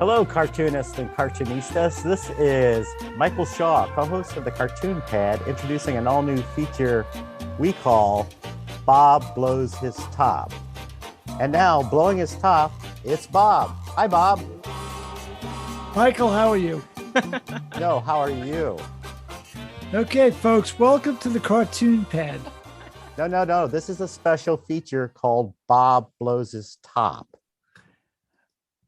Hello, cartoonists and cartoonistas. This is Michael Shaw, co-host of the Cartoon Pad, introducing an all-new feature we call Bob Blows His Top. And now, blowing his top, it's Bob. Hi, Bob. Michael, how are you? No, how are you? Okay, folks, welcome to the Cartoon Pad. No. This is a special feature called Bob Blows His Top.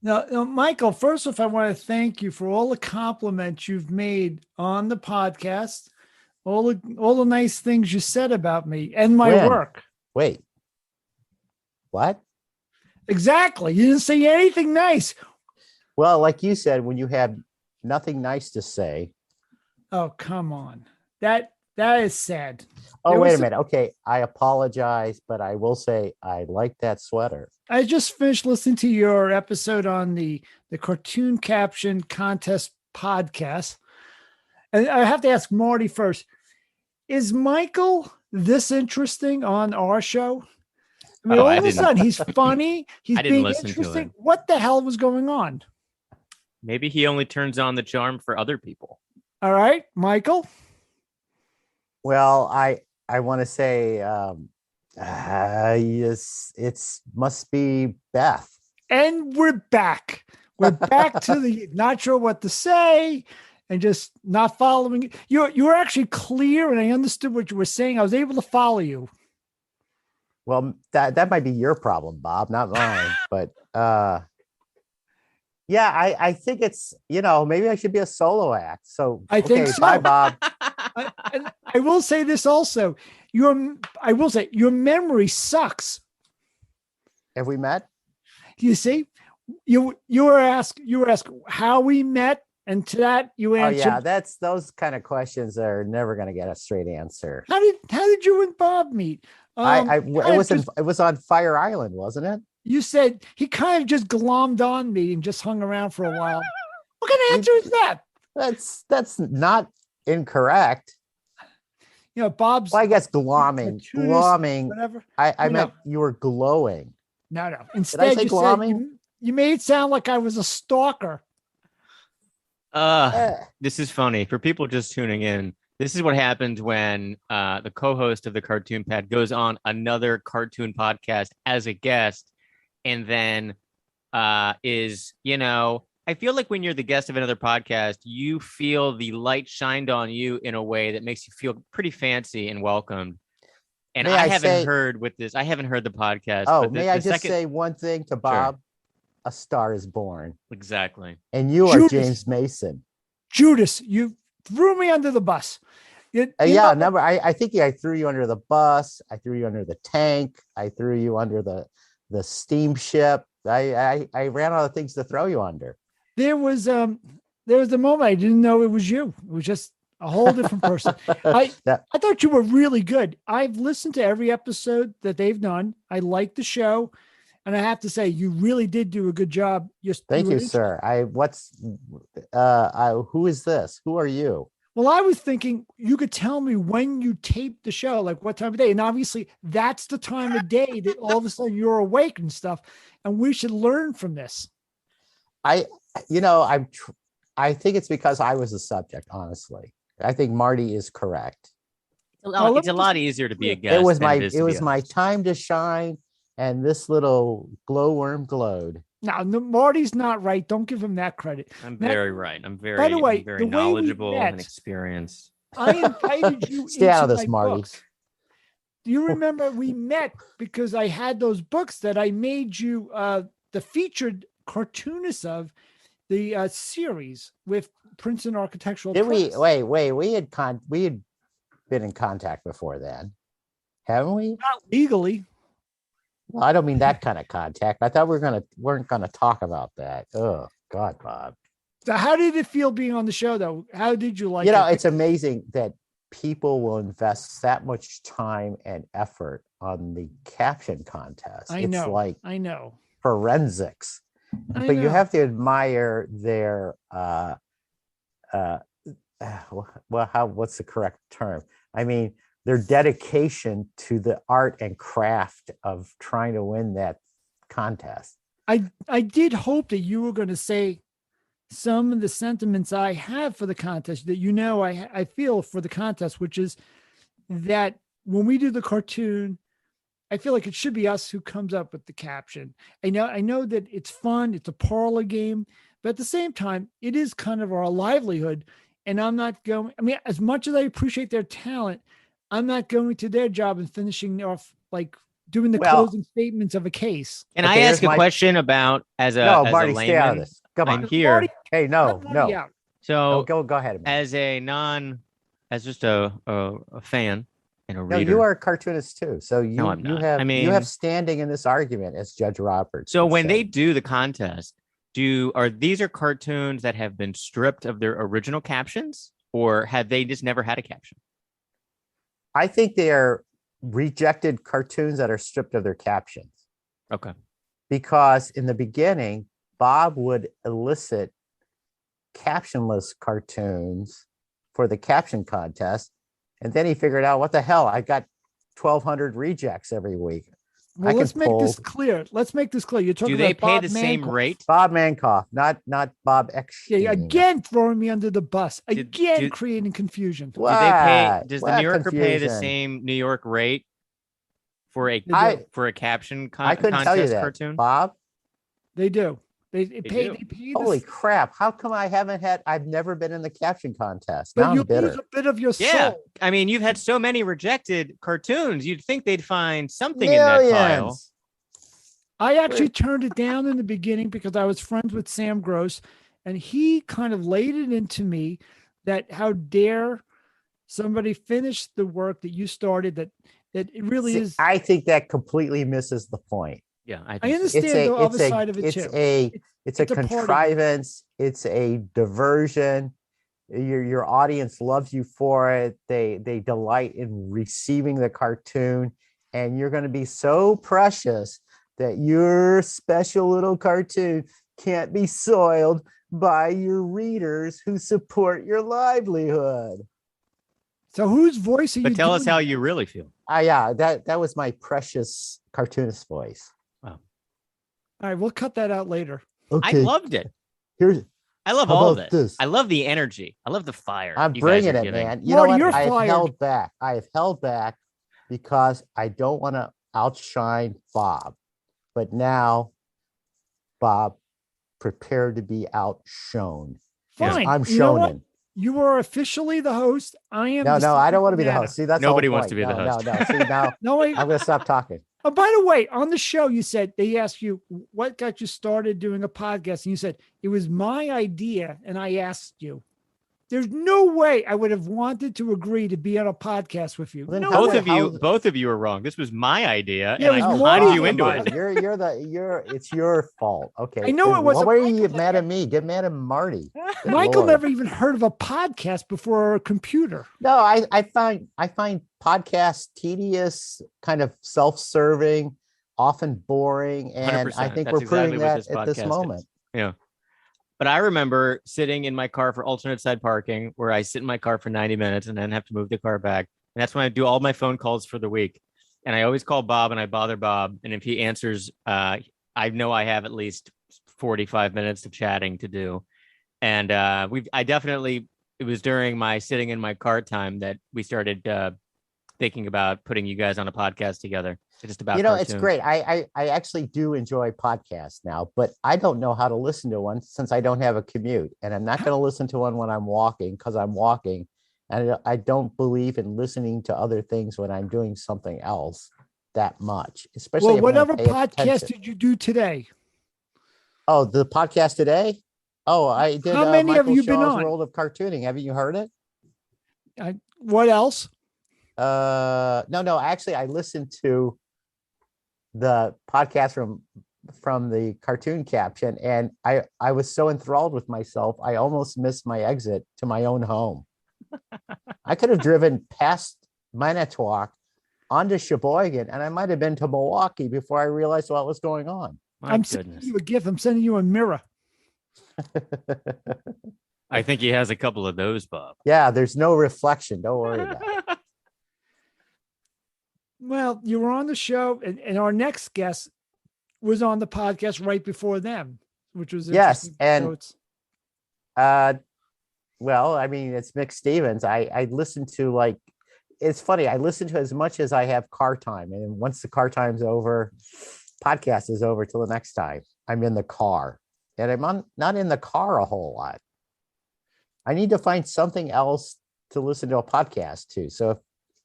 Now, Michael, first off, I want to thank you for all the compliments you've made on the podcast, all the nice things you said about me and my work. Wait. What? Exactly. You didn't say anything nice. Well, like you said, when you had nothing nice to say. Oh, come on. That is sad. Oh, wait a minute. Okay, I apologize, but I will say I like that sweater. I just finished listening to your episode on the Cartoon Caption Contest podcast. And I have to ask Marty first. Is Michael this interesting on our show? I mean, all of a sudden, he's funny. He's being interesting. What the hell was going on? Maybe he only turns on the charm for other people. All right, Michael. Well, I want to say, yes, it must be Beth. And we're back. We're back to the not sure what to say and just not following. You were actually clear, and I understood what you were saying. I was able to follow you. Well, that might be your problem, Bob, not mine. But yeah, I think it's, maybe I should be a solo act. So I think so. Bye, Bob. I will say this also. Your memory sucks. Have we met? You see, you were asked how we met, and to that you answered. Oh yeah, those kind of questions are never going to get a straight answer. How did you and Bob meet? It was on Fire Island, wasn't it? You said he kind of just glommed on me and just hung around for a while. What kind of answer is that? That's not incorrect. Bob's. Well, I guess glomming. Whatever. I meant you were glowing. No. Instead, you said you made it sound like I was a stalker. This is funny for people just tuning in. This is what happens when the co-host of the Cartoon Pad goes on another cartoon podcast as a guest, and then I feel like when you're the guest of another podcast, you feel the light shined on you in a way that makes you feel pretty fancy and welcomed. And I haven't heard the podcast. Oh, may I just say one thing to Bob? Sure. A Star is Born. Exactly. And you are James Mason. Judas, you threw me under the bus. I think I threw you under the bus. I threw you under the tank. I threw you under the steamship. I ran out of things to throw you under. There was a moment I didn't know it was you. It was just a whole different person. I thought you were really good. I've listened to every episode that they've done. I like the show, and I have to say you really did do a good job. Thank you, sir. Who is this? Who are you? Well, I was thinking you could tell me when you taped the show, like what time of day. And obviously that's the time of day that all of a sudden you're awake and stuff. And we should learn from this. I think it's because I was the subject, honestly. I think Marty is correct. It's a lot easier to be a guest. It was my time to shine, and this little glowworm glowed. No, Marty's not right. Don't give him that credit. I'm very right. I'm very, by the way, very knowledgeable and experienced. I invited you Stay out of this, Marty. Books. Do you remember we met because I had those books that I made you the featured cartoonist of the series with Princeton Architectural Did Press. We had been in contact before then, haven't we? Not legally. Well, I don't mean that kind of contact. I thought we weren't gonna talk about that. Oh God, Bob. So how did it feel being on the show, though? How did you like it? It's amazing that people will invest that much time and effort on the caption contest. I know. Forensics. But you have to admire their what's the correct term? I mean, their dedication to the art and craft of trying to win that contest. I did hope that you were going to say some of the sentiments I have for the contest that I feel for the contest, which is that when we do the cartoon, I feel like it should be us who comes up with the caption. I know that it's fun, it's a parlor game, but at the same time, it is kind of our livelihood. And I'm not going, I mean, as much as I appreciate their talent, I'm not going to their job and finishing off, like doing the closing statements of a case. Can I ask a question about as a Marty, layman? stay out of this. Come on. I'm here. Marty, hey, no. So go ahead. As just a fan and a reader. No, you are a cartoonist too. So you I'm not. you have standing in this argument as Judge Roberts. So when they do the contest, these are cartoons that have been stripped of their original captions, or have they just never had a caption? I think they are rejected cartoons that are stripped of their captions. Okay. Because in the beginning, Bob would elicit captionless cartoons for the caption contest. And then he figured out, what the hell? I got 1,200 rejects every week. Well, let's make this clear. You're talking Do they about pay Bob the same Mankoff. rate? Bob Mankoff, not Bob Eckstein. Yeah, again throwing me under the bus. Again creating confusion. Does the New Yorker pay the same New York rate for a caption contest cartoon? Bob? They do. They pay Holy crap. How come I've never been in the caption contest? But you lose a bit of your soul. Yeah. I mean, you've had so many rejected cartoons. You'd think they'd find something in that pile. I actually turned it down in the beginning because I was friends with Sam Gross, and he kind of laid it into me that how dare somebody finish the work that you started, that it really is. I think that completely misses the point. Yeah, I understand the other side of it too. It's a contrivance. It's a diversion. Your audience loves you for it. They delight in receiving the cartoon, and you're going to be so precious that your special little cartoon can't be soiled by your readers who support your livelihood. So whose voice are you? But tell us how you really feel. Yeah, that was my precious cartoonist voice. All right, we'll cut that out later. Okay. I loved it. I love all of it. This? I love the energy. I love the fire. I'm bringing it, man. You know what? I have held back. I have held back because I don't want to outshine Bob. But now, Bob, prepare to be outshone. Fine. I'm shonen. You are officially the host. I am. No, I don't want to be the host. See, that's nobody wants to be the host. No. See, now I'm going to stop talking. Oh, by the way, on the show, you said they asked you what got you started doing a podcast, and you said it was my idea, and I asked you. There's no way I would have wanted to agree to be on a podcast with you. Well, both of you are wrong. This was my idea, and I timed you into it. It's your fault. Okay. I know it wasn't. Why are you mad at me? Get mad at Marty. Michael never even heard of a podcast before a computer. No, I find podcasts tedious, kind of self-serving, often boring, and 100%. I think That's we're proving exactly that at this moment. Is. Yeah. But I remember sitting in my car for alternate side parking, where I sit in my car for 90 minutes and then have to move the car back. And that's when I do all my phone calls for the week. And I always call Bob and I bother Bob. And if he answers, I know I have at least 45 minutes of chatting to do. And it was during my sitting in my car time that we started thinking about putting you guys on a podcast together. Just about cartoons. It's great. I actually do enjoy podcasts now, but I don't know how to listen to one since I don't have a commute, and I'm not going to listen to one when I'm walking because I'm walking, and I don't believe in listening to other things when I'm doing something else that much. Especially whatever podcast did you do today? Oh, the podcast today? Oh, I did. How many Michael have you Shaw's been on? World of Cartooning. Haven't you heard it? What else? No. Actually, I listened to the podcast from the Cartoon Caption, and I was so enthralled with myself, I almost missed my exit to my own home. I could have driven past Manitowoc onto Sheboygan, and I might have been to Milwaukee before I realized what was going on. I'm sending you a gift. I'm sending you a mirror. I think he has a couple of those, Bob. Yeah, there's no reflection. Don't worry about it. Well, you were on the show, and our next guest was on the podcast right before them, which was yes. And Well, I mean, it's Mick Stevens. I listen to like, it's funny. I listen to as much as I have car time, and once the car time's over, podcast is over till the next time. I'm in the car, and not in the car a whole lot. I need to find something else to listen to a podcast to. So if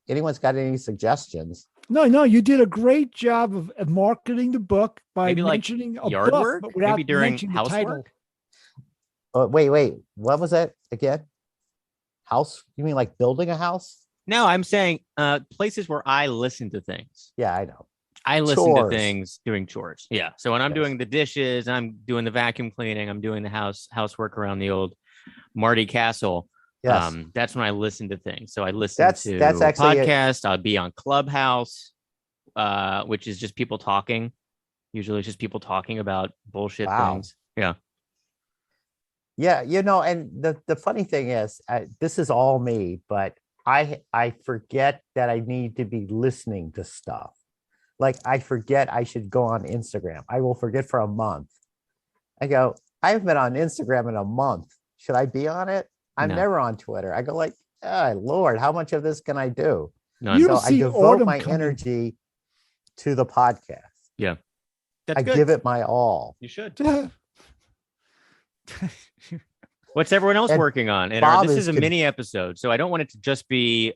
anyone's got any suggestions, No, you did a great job of marketing the book by Maybe like mentioning a yard book, work? but without Maybe during mentioning the title. housework? wait, what was that again? House? You mean like building a house? No, I'm saying places where I listen to things. Yeah, I know. I listen Chores. to things doing chores. Yeah. So when I'm Yes. doing the dishes, I'm doing the vacuum cleaning, I'm doing the housework around the old Marty Castle. Yes. That's when I listen to things. So I listen to that's actually podcast. I'll be on Clubhouse, which is just people talking. Usually it's just people talking about bullshit Wow. things. Yeah. Yeah, and the funny thing is, this is all me, but I forget that I need to be listening to stuff. Like I forget I should go on Instagram. I will forget for a month. I go, I haven't been on Instagram in a month. Should I be on it? I'm No. never on Twitter. I go like, oh, Lord, how much of this can I do? None. You So will I see devote autumn my coming. energy to the podcast. Yeah. That's I good. give it my all. You should. Yeah. What's everyone else And working on? And Bob this is is a con- mini episode, so I don't want it to just be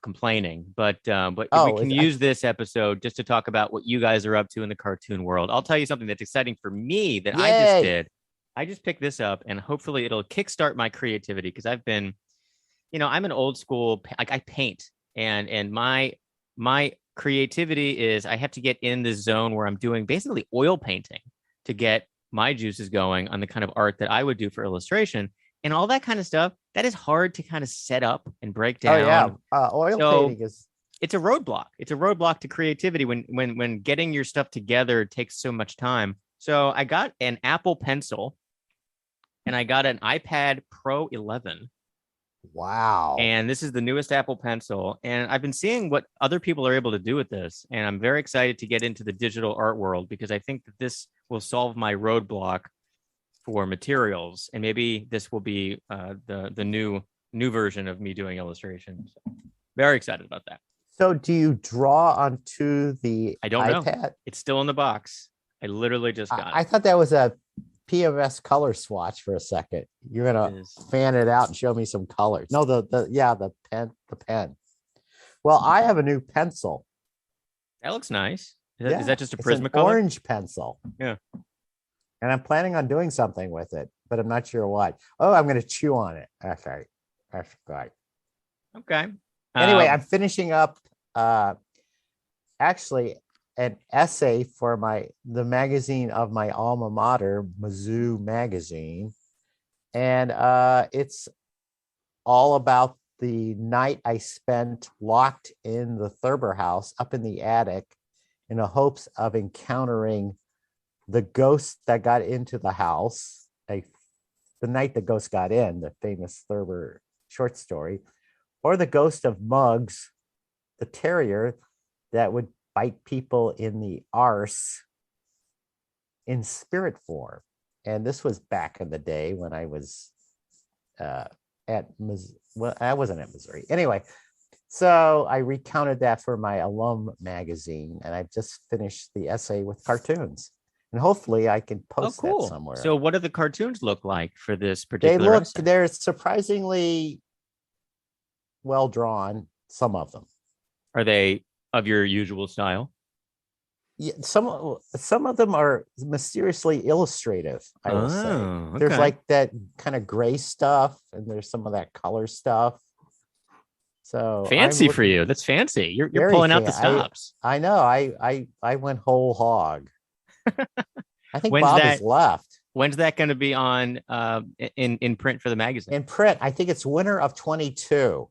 complaining, but Oh, we can use this episode just to talk about what you guys are up to in the cartoon world. I'll tell you something that's exciting for me that I just Yay. did. I just picked this up, and hopefully it'll kickstart my creativity because I've been, I'm an old school. Like I paint, and my creativity is I have to get in the zone where I'm doing basically oil painting to get my juices going on the kind of art that I would do for illustration and all that kind of stuff. That is hard to kind of set up and break down. Oh yeah, oil So- painting is. It's a roadblock. It's a roadblock to creativity when getting your stuff together takes so much time. So I got an Apple Pencil and I got an iPad Pro 11. Wow. And this is the newest Apple Pencil. And I've been seeing what other people are able to do with this. And I'm very excited to get into the digital art world because I think that this will solve my roadblock for materials. And maybe this will be the new version of me doing illustrations. Very excited about that. So do you draw onto the I don't know. iPad? It's still in the box. I literally just got I it. thought that was a PMS color swatch for a second. You're It gonna is. fan it out and show me some colors. No, the pen. Well, I have a new pencil. That looks nice. Is Yeah, that just a it's an Prismacolor? orange pencil. Yeah. And I'm planning on doing something with it, but I'm not sure what. Oh, I'm gonna chew on it. Okay. I forgot. Okay. Anyway, I'm finishing up actually an essay for the magazine of my alma mater, Mizzou Magazine. And it's all about the night I spent locked in the Thurber house up in the attic in the hopes of encountering the ghost that got into the house. The night the ghost got in, the famous Thurber short story, or the ghost of Muggs, the terrier that would bite people in the arse in spirit form. And this was back in the day when I was I wasn't at Missouri. Anyway, so I recounted that for my alum magazine, and I've just finished the essay with cartoons. And hopefully I can post that somewhere. So what do the cartoons look like for this particular essay? They're surprisingly well drawn, some of them. Are they of your usual style? Yeah, some of them are mysteriously illustrative, I will say. There's okay. like that kind of gray stuff, and there's some of that color stuff. So Fancy for you. That's fancy. You're Very pulling out the fancy. stops. I know. I went whole hog. I think When's Bob that- has left. When's that going to be on in print for the magazine? In print, I think it's winter of 22.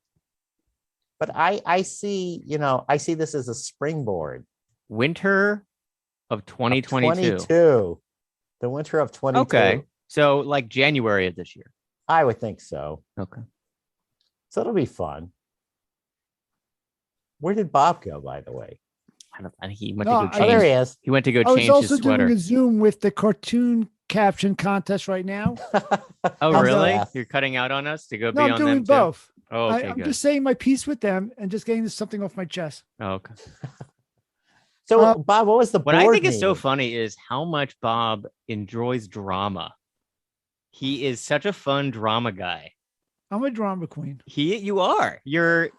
But I see, I see this as a springboard. Winter of 2022. 22. The winter of 22. Okay. So like January of this year. I would think so. Okay. So it'll be fun. Where did Bob go, by the way? I don't, he went No, to go I- change. Oh, there he is. He went to go I was change also his sweater. doing a Zoom with the Cartoon Caption Contest right now. Oh, I'm really? done. You're cutting out on us to go No, be I'm on doing them too? both. Oh, okay, I'm good. just saying my piece with them and just getting something off my chest. Oh, okay. So, Bob, what was the What I board think is so meeting? funny is how much Bob enjoys drama. He is such a fun drama guy. I'm a drama queen. You are. You're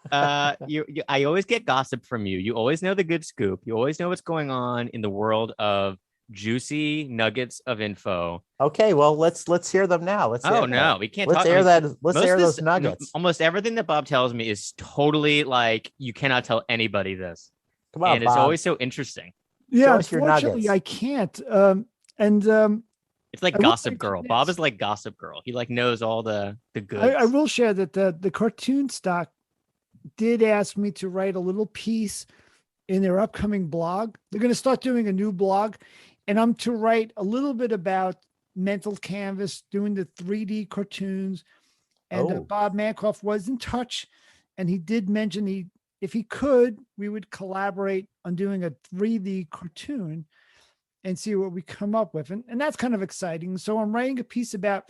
you I always get gossip from you. You always know the good scoop. You always know what's going on in the world of juicy nuggets of info. Okay, well, let's hear them now. Let's Oh hear no, that. we can't Let's talk. air I mean, that. Let's most air of this, those nuggets. almost everything that Bob tells me is totally like you cannot tell anybody this. Come on, And it's Bob. always so interesting. Yeah, us your unfortunately, nuggets. I can't. And It's like I will Gossip mention Girl. this. Bob is like Gossip Girl. He like knows all the goods. I will share that the cartoon stock did ask me to write a little piece in their upcoming blog. They're going to start doing a new blog, and I'm to write a little bit about mental canvas, doing the 3D cartoons. And Oh. Bob Mankoff was in touch, and he did mention if he could, we would collaborate on doing a 3D cartoon and see what we come up with. And that's kind of exciting. So I'm writing a piece about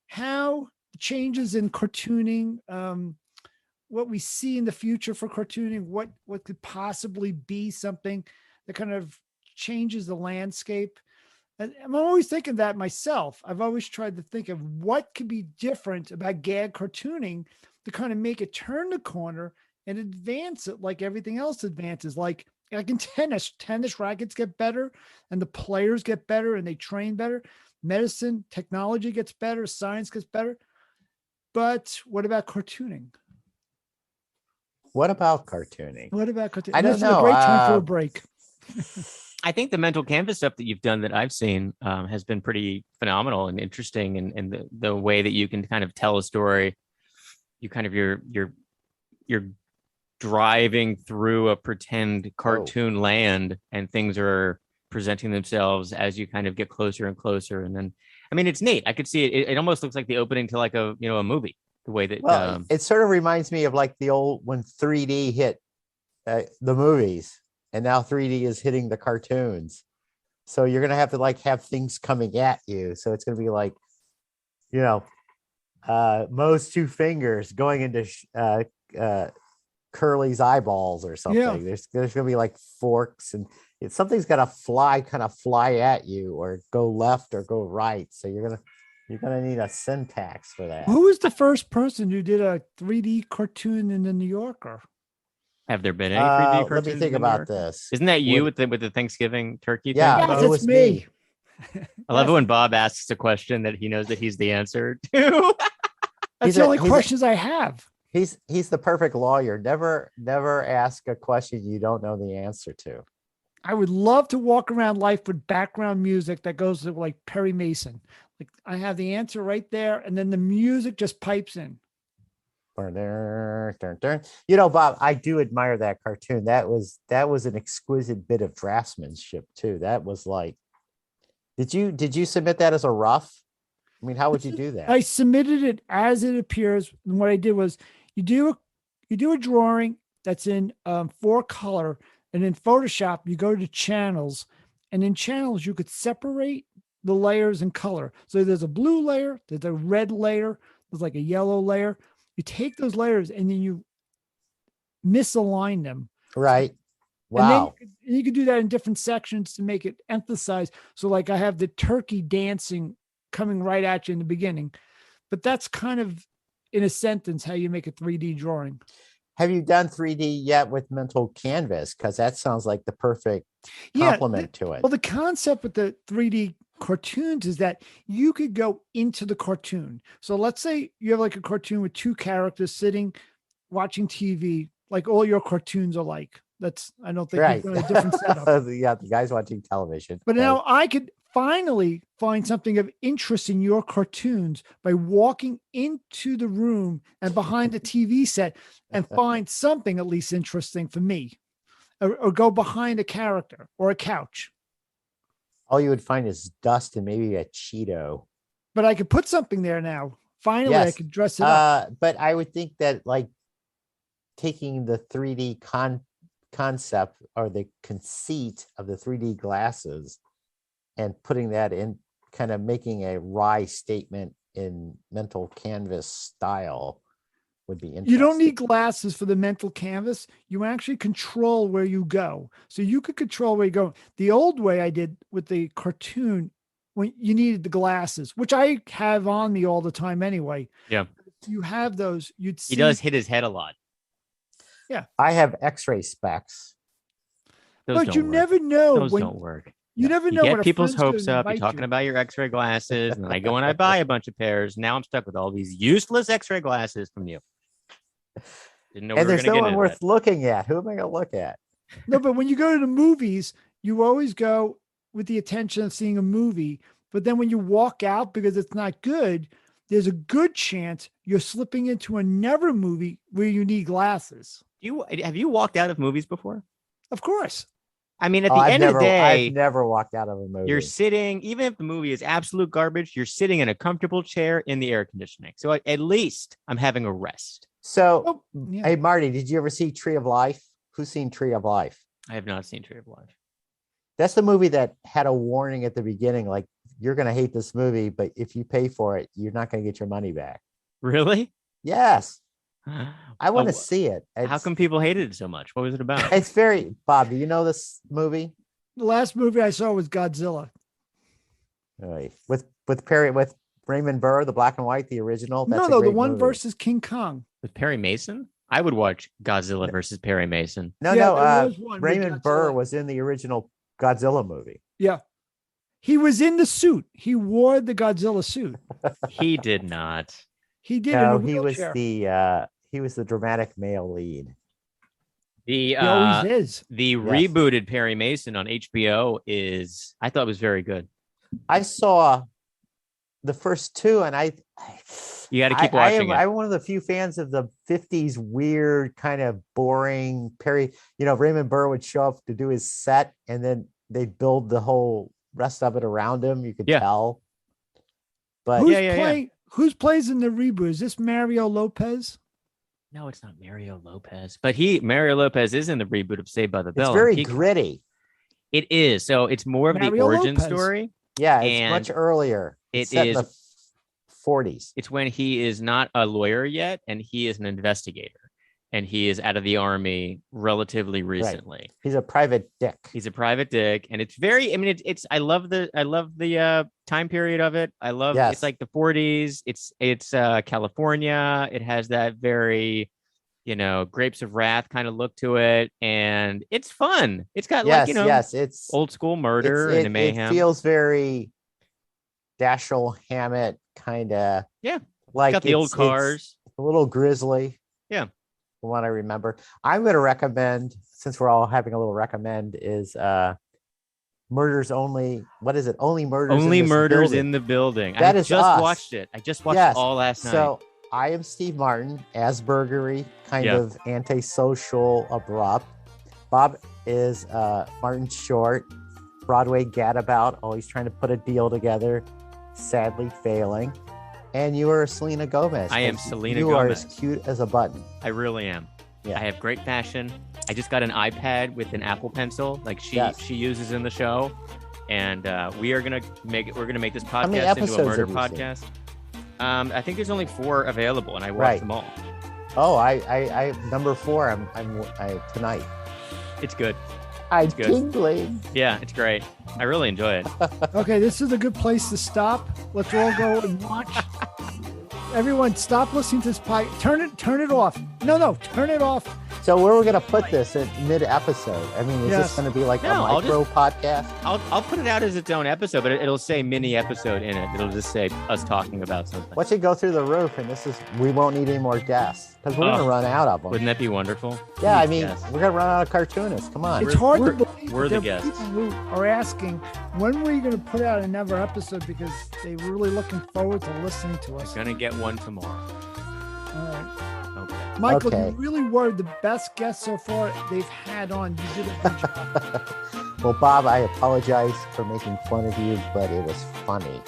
how changes in cartooning, what we see in the future for cartooning, what could possibly be something that kind of changes the landscape. And I'm always thinking that myself. I've always tried to think of what could be different about gag cartooning to kind of make it turn the corner and advance it like everything else advances. Like in tennis rackets get better and the players get better and they train better. Medicine, technology gets better, science gets better. But what about cartooning? What about cartooning? What about cartooning? I don't This is know. a great time for a break. I think the mental canvas stuff that you've done that I've seen has been pretty phenomenal and interesting, and the way that you can kind of tell a story. You kind of you're driving through a pretend cartoon land, and things are presenting themselves as you kind of get closer and closer. And then, I mean, it's neat. I could see it. It almost looks like the opening to like a movie. The way that Well, it sort of reminds me of like the old when 3D hit the movies, and now 3D is hitting the cartoons. So you're gonna have to like have things coming at you. So it's gonna be like, Moe's two fingers going into Curly's eyeballs or something. Yeah. There's gonna be like forks, and something's gotta fly at you, or go left or go right. So you're gonna need a syntax for that. Who was the first person who did a 3D cartoon in the New Yorker? have there been any 3D cartoons? Let me think in about America? this. Isn't that you with the Thanksgiving turkey Yeah, thing? Yes, it it's was me. I love it when Bob asks a question that he knows that he's the answer to. That's the only questions I have. He's the perfect lawyer. Never ask a question you don't know the answer to. I would love to walk around life with background music that goes to like Perry Mason. Like I have the answer right there, and then the music just pipes in. Bob, I do admire that cartoon. That was an exquisite bit of draftsmanship too. That was like, did you submit that as a rough? I mean, how would you do that? I submitted it as it appears. And what I did was you do a drawing that's in 4-color, and in Photoshop, you go to channels, and in channels, you could separate the layers in color. So there's a blue layer, there's a red layer, there's like a yellow layer. You take those layers and then you misalign them. Right. Wow. And then you could do that in different sections to make it emphasize. So like I have the turkey dancing coming right at you in the beginning, but that's kind of in a sentence how you make a 3D drawing. Have you done 3D yet with mental canvas? Because that sounds like the perfect complement to it. Well, the concept with the 3D cartoons is that you could go into the cartoon. So let's say you have like a cartoon with 2 characters sitting watching TV, like all your cartoons are like. I don't think you've done a different setup. Yeah, the guy's watching television. But now I could finally find something of interest in your cartoons by walking into the room and behind the TV set and find something at least interesting for me, or go behind a character or a couch. All you would find is dust and maybe a Cheeto. But I could put something there now. Finally, yes. I could dress it up. But I would think that like taking the 3D concept or the conceit of the 3D glasses and putting that in kind of making a wry statement in mental canvas style would be interesting. You don't need glasses for the mental canvas. You actually control where you go. So you could control where you go. The old way I did with the cartoon, when you needed the glasses, which I have on me all the time anyway. Yeah. If you have those, you'd see. He does hit his head a lot. I have X-ray specs. Those you don't never know. Those don't work. You never You know. get when a people's friend's hopes gonna up. You're invite talking you. about your X-ray glasses, and I go and I buy a bunch of pairs. Now I'm stuck with all these useless X-ray glasses from you. Didn't know we And were there's going no to get one into worth that. looking at. Who am I going to look at? No, but when you go to the movies, you always go with the intention of seeing a movie. But then when you walk out because it's not good, there's a good chance you're slipping into another movie where you need glasses. Have you walked out of movies before? Of course. I mean, at the end of the day, I've never walked out of a movie. you're sitting, even if the movie is absolute garbage, you're sitting in a comfortable chair in the air conditioning. So at least I'm having a rest. So, Oh, yeah. hey, Marty, did you ever see Tree of Life? Who's seen Tree of Life? I have not seen Tree of Life. That's the movie that had a warning at the beginning, like, you're going to hate this movie, but if you pay for it, you're not going to get your money back. Really? Yes. I want to Oh, see it. How come people hated it so much? What was it about? It's very, Bob, do you know this movie? The last movie I saw was Godzilla. Right. With Raymond Burr, the black and white, the original. That's No, a the great one movie. versus King Kong. With Perry Mason? I would watch Godzilla versus Perry Mason. No, Yeah, no. there was one with Raymond Burr Godzilla. was in the original Godzilla movie. Yeah. He was in the suit. He wore the Godzilla suit. He did not. He did. No, in a he was wheelchair. he was the dramatic male lead. The He always is. the rebooted Perry Mason on HBO I thought was very good. I saw the first two, and You got to keep watching it. I'm one of the few fans of the 50s weird, kind of boring Perry. Raymond Burr would show up to do his set, and then they'd build the whole rest of it around him. You could tell. But Who's playing? Who's plays in the reboot? Is this Mario Lopez? No, it's not Mario Lopez. But Mario Lopez is in the reboot of Saved by the Bell. it's very gritty. It is. So it's more of Mario the origin Lopez. story. Yeah, it's And much earlier. It's it set in is- the 40s. It's when he is not a lawyer yet, and he is an investigator, and he is out of the army relatively recently. He's a private dick. He's a private dick, and it's very. I mean, it's. I love the time period of it. I love. Yes. It's like the 40s. It's California. It has that very, Grapes of Wrath kind of look to it, and it's fun. It's got it's old school murder it, and the mayhem. It feels very Dashiell Hammett kind of. Yeah. Like Got the old cars. It's a little grisly. Yeah. From what I remember. I'm going to recommend, since we're all having a little recommend, is Murders Only. What is it? Only Murders Only in this Murders building. in the Building. That I is just us. watched it. I just watched Yes. it all last night. So I am Steve Martin, Aspergery, kind Yeah. of antisocial, abrupt. Bob is Martin Short, Broadway gadabout, always trying to put a deal together, sadly failing. And you are Selena Gomez. I am 'cause Selena You are Gomez. as cute as a button. I really am. Yeah. I have great fashion. I just got an iPad with an Apple Pencil, like she uses in the show, and we're gonna make this How many podcast into a episodes murder have you podcast. I think there's only 4 available, and I watched Right. them all. Oh, I number 4. I'm tonight. It's good. I'm good. tingling. Yeah, it's great. I really enjoy it. Okay, this is a good place to stop. Let's all go and watch. Everyone, stop listening to this podcast. Turn it off. No, turn it off. So where are we gonna put this in mid-episode? I mean, is Yes. this gonna be like No, a I'll micro podcast? I'll put it out as its own episode, but it'll say mini episode in it. It'll just say us talking about something. What should go through the roof? And we won't need any more guests because we're gonna run out of them. Wouldn't that be wonderful? Yeah, I Please, mean, yes. we're gonna run out of cartoonists. Come on. It's hard to we're- believe. we're that the there are guests. people who are asking, when were you going to put out another episode? Because they're really looking forward to listening to us. Gonna get one tomorrow. All right. Okay. Michael, Okay. you really were the best guest so far they've had on. You did a good job. Well, Bob, I apologize for making fun of you, but it was funny.